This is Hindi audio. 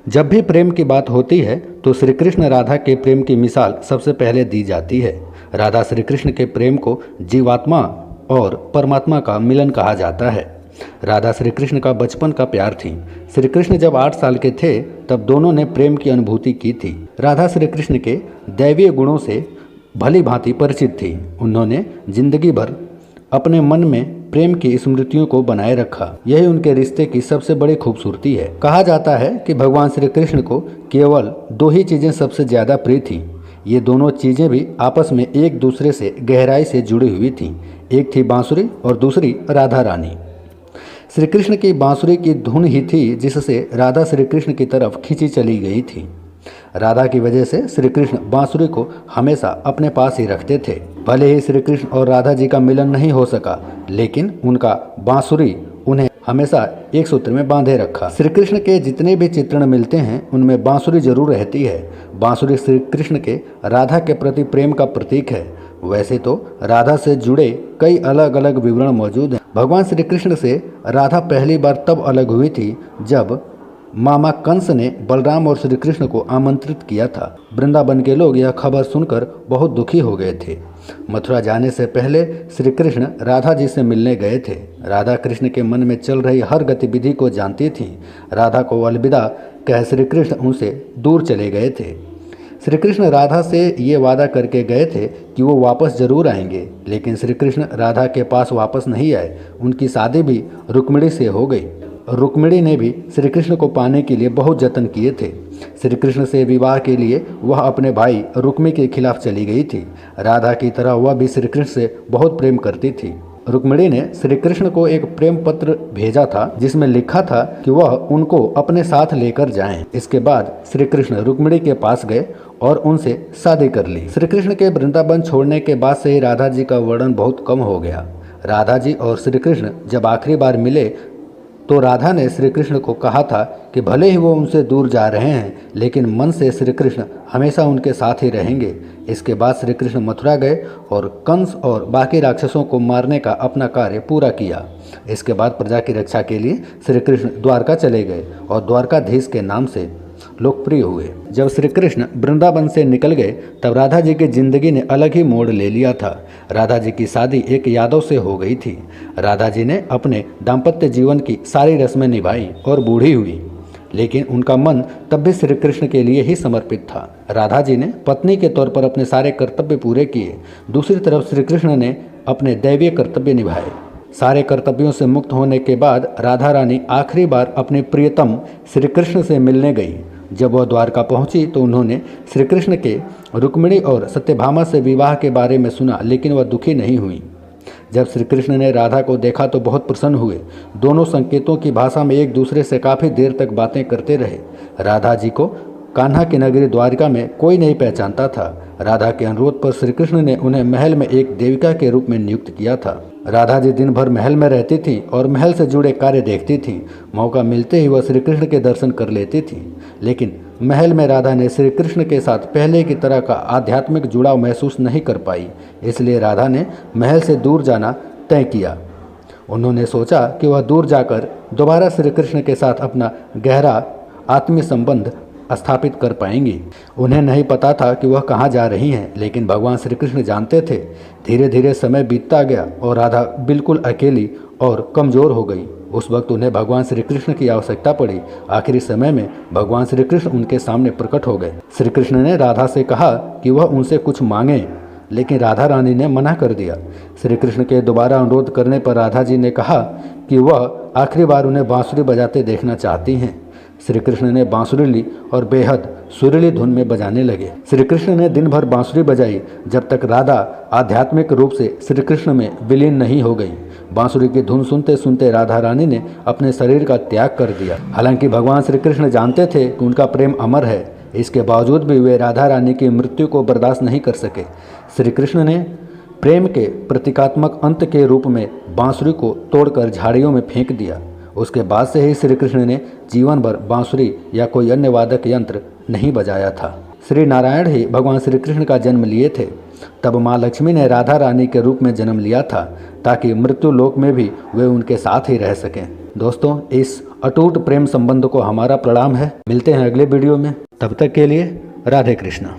जब भी प्रेम की बात होती है तो श्री कृष्ण राधा के प्रेम की मिसाल सबसे पहले दी जाती है। राधा श्री कृष्ण के प्रेम को जीवात्मा और परमात्मा का मिलन कहा जाता है। राधा श्री कृष्ण का बचपन का प्यार थी। श्री कृष्ण जब 8 साल के थे तब दोनों ने प्रेम की अनुभूति की थी। राधा श्री कृष्ण के दैवीय गुणों से भली भांति परिचित थी। उन्होंने जिंदगी भर अपने मन में प्रेम की स्मृतियों को बनाए रखा। यही उनके रिश्ते की सबसे बड़ी खूबसूरती है। कहा जाता है कि भगवान श्री कृष्ण को केवल 2 ही चीज़ें सबसे ज़्यादा प्रिय थीं। ये दोनों चीज़ें भी आपस में एक दूसरे से गहराई से जुड़ी हुई थीं। एक थी बांसुरी और दूसरी राधा रानी। श्री कृष्ण की बांसुरी की धुन ही थी जिससे राधा श्री कृष्ण की तरफ खींची चली गई थी। राधा की वजह से श्री कृष्ण बांसुरी को हमेशा अपने पास ही रखते थे। भले ही श्री कृष्ण और राधा जी का मिलन नहीं हो सका, लेकिन उनका बांसुरी उन्हें हमेशा एक सूत्र में बांधे रखा। श्री कृष्ण के जितने भी चित्रण मिलते हैं उनमें बांसुरी जरूर रहती है। बांसुरी श्री कृष्ण के राधा के प्रति प्रेम का प्रतीक है। वैसे तो राधा से जुड़े कई अलग अलग विवरण मौजूद हैं। भगवान श्री कृष्ण से राधा पहली बार तब अलग हुई थी जब मामा कंस ने बलराम और श्री कृष्ण को आमंत्रित किया था। वृंदावन के लोग यह खबर सुनकर बहुत दुखी हो गए थे। मथुरा जाने से पहले श्री कृष्ण राधा जी से मिलने गए थे। राधा कृष्ण के मन में चल रही हर गतिविधि को जानती थी। राधा को अलविदा कह श्री कृष्ण उनसे दूर चले गए थे। श्री कृष्ण राधा से ये वादा करके गए थे कि वो वापस जरूर आएंगे, लेकिन श्री कृष्ण राधा के पास वापस नहीं आए। उनकी शादी भी रुक्मिणी से हो गई। रुक्मिणी ने भी श्री कृष्ण को पाने के लिए बहुत जतन किए थे। श्री कृष्ण से विवाह के लिए वह अपने भाई रुक्मी के खिलाफ चली गई थी। राधा की तरह वह भी श्री कृष्ण से बहुत प्रेम करती थी। रुक्मिणी ने श्री कृष्ण को एक प्रेम पत्र भेजा था जिसमें लिखा था कि वह उनको अपने साथ लेकर जाएं। इसके बाद श्री कृष्ण रुक्मिणी के पास गए और उनसे शादी कर ली। श्री कृष्ण के वृंदावन छोड़ने के बाद से ही राधा जी का वर्णन बहुत कम हो गया। राधा जी और श्री कृष्ण जब आखिरी बार मिले तो राधा ने श्री कृष्ण को कहा था कि भले ही वो उनसे दूर जा रहे हैं, लेकिन मन से श्री कृष्ण हमेशा उनके साथ ही रहेंगे। इसके बाद श्री कृष्ण मथुरा गए और कंस और बाकी राक्षसों को मारने का अपना कार्य पूरा किया। इसके बाद प्रजा की रक्षा के लिए श्री कृष्ण द्वारका चले गए और द्वारकाधीश के नाम से लोकप्रिय हुए। जब श्री कृष्ण वृंदावन से निकल गए तब राधा जी की जिंदगी ने अलग ही मोड़ ले लिया था। राधा जी की शादी एक यादव से हो गई थी। राधा जी ने अपने दाम्पत्य जीवन की सारी रस्में निभाई और बूढ़ी हुई, लेकिन उनका मन तब भी श्री कृष्ण के लिए ही समर्पित था। राधा जी ने पत्नी के तौर पर अपने सारे कर्तव्य पूरे किए। दूसरी तरफ श्री कृष्ण ने अपने दैवीय कर्तव्य निभाए। सारे कर्तव्यों से मुक्त होने के बाद राधा रानी आखिरी बार अपने प्रियतम श्री कृष्ण से मिलने गई। जब वह द्वारका पहुंची तो उन्होंने श्री कृष्ण के रुक्मिणी और सत्यभामा से विवाह के बारे में सुना, लेकिन वह दुखी नहीं हुई। जब श्री कृष्ण ने राधा को देखा तो बहुत प्रसन्न हुए। दोनों संकेतों की भाषा में एक दूसरे से काफ़ी देर तक बातें करते रहे। राधा जी को कान्हा की नगरी द्वारिका में कोई नहीं पहचानता था। राधा के अनुरोध पर श्री कृष्ण ने उन्हें महल में एक देविका के रूप में नियुक्त किया था। राधा जी दिन भर महल में रहती थी और महल से जुड़े कार्य देखती थी। मौका मिलते ही वह श्री कृष्ण के दर्शन कर लेती थी, लेकिन महल में राधा ने श्री कृष्ण के साथ पहले की तरह का आध्यात्मिक जुड़ाव महसूस नहीं कर पाई। इसलिए राधा ने महल से दूर जाना तय किया। उन्होंने सोचा कि वह दूर जाकर दोबारा श्री कृष्ण के साथ अपना गहरा आत्मीय संबंध स्थापित कर पाएंगी। उन्हें नहीं पता था कि वह कहाँ जा रही हैं, लेकिन भगवान श्री कृष्ण जानते थे। धीरे धीरे समय बीतता गया और राधा बिल्कुल अकेली और कमज़ोर हो गई। उस वक्त उन्हें भगवान श्री कृष्ण की आवश्यकता पड़ी। आखिरी समय में भगवान श्री कृष्ण उनके सामने प्रकट हो गए। श्री कृष्ण ने राधा से कहा कि वह उनसे कुछ मांगे, लेकिन राधा रानी ने मना कर दिया। श्री कृष्ण के दोबारा अनुरोध करने पर राधा जी ने कहा कि वह आखिरी बार उन्हें बांसुरी बजाते देखना चाहती हैं। श्री कृष्ण ने बांसुरी ली और बेहद सुरीली धुन में बजाने लगे। श्री कृष्ण ने दिन भर बांसुरी बजाई जब तक राधा आध्यात्मिक रूप से श्री कृष्ण में विलीन नहीं हो गई। बांसुरी की धुन सुनते सुनते राधा रानी ने अपने शरीर का त्याग कर दिया। हालांकि भगवान श्री कृष्ण जानते थे कि उनका प्रेम अमर है, इसके बावजूद भी वे राधा रानी की मृत्यु को बर्दाश्त नहीं कर सके। श्री कृष्ण ने प्रेम के प्रतीकात्मक अंत के रूप में बांसुरी को तोड़कर झाड़ियों में फेंक दिया। उसके बाद से ही श्री कृष्ण ने जीवन भर बांसुरी या कोई अन्य वादक यंत्र नहीं बजाया था। श्री नारायण ही भगवान श्री कृष्ण का जन्म लिए थे। तब माँ लक्ष्मी ने राधा रानी के रूप में जन्म लिया था ताकि मृत्यु लोक में भी वे उनके साथ ही रह सकें। दोस्तों, इस अटूट प्रेम संबंध को हमारा प्रणाम है। मिलते हैं अगले वीडियो में, तब तक के लिए राधे कृष्णा।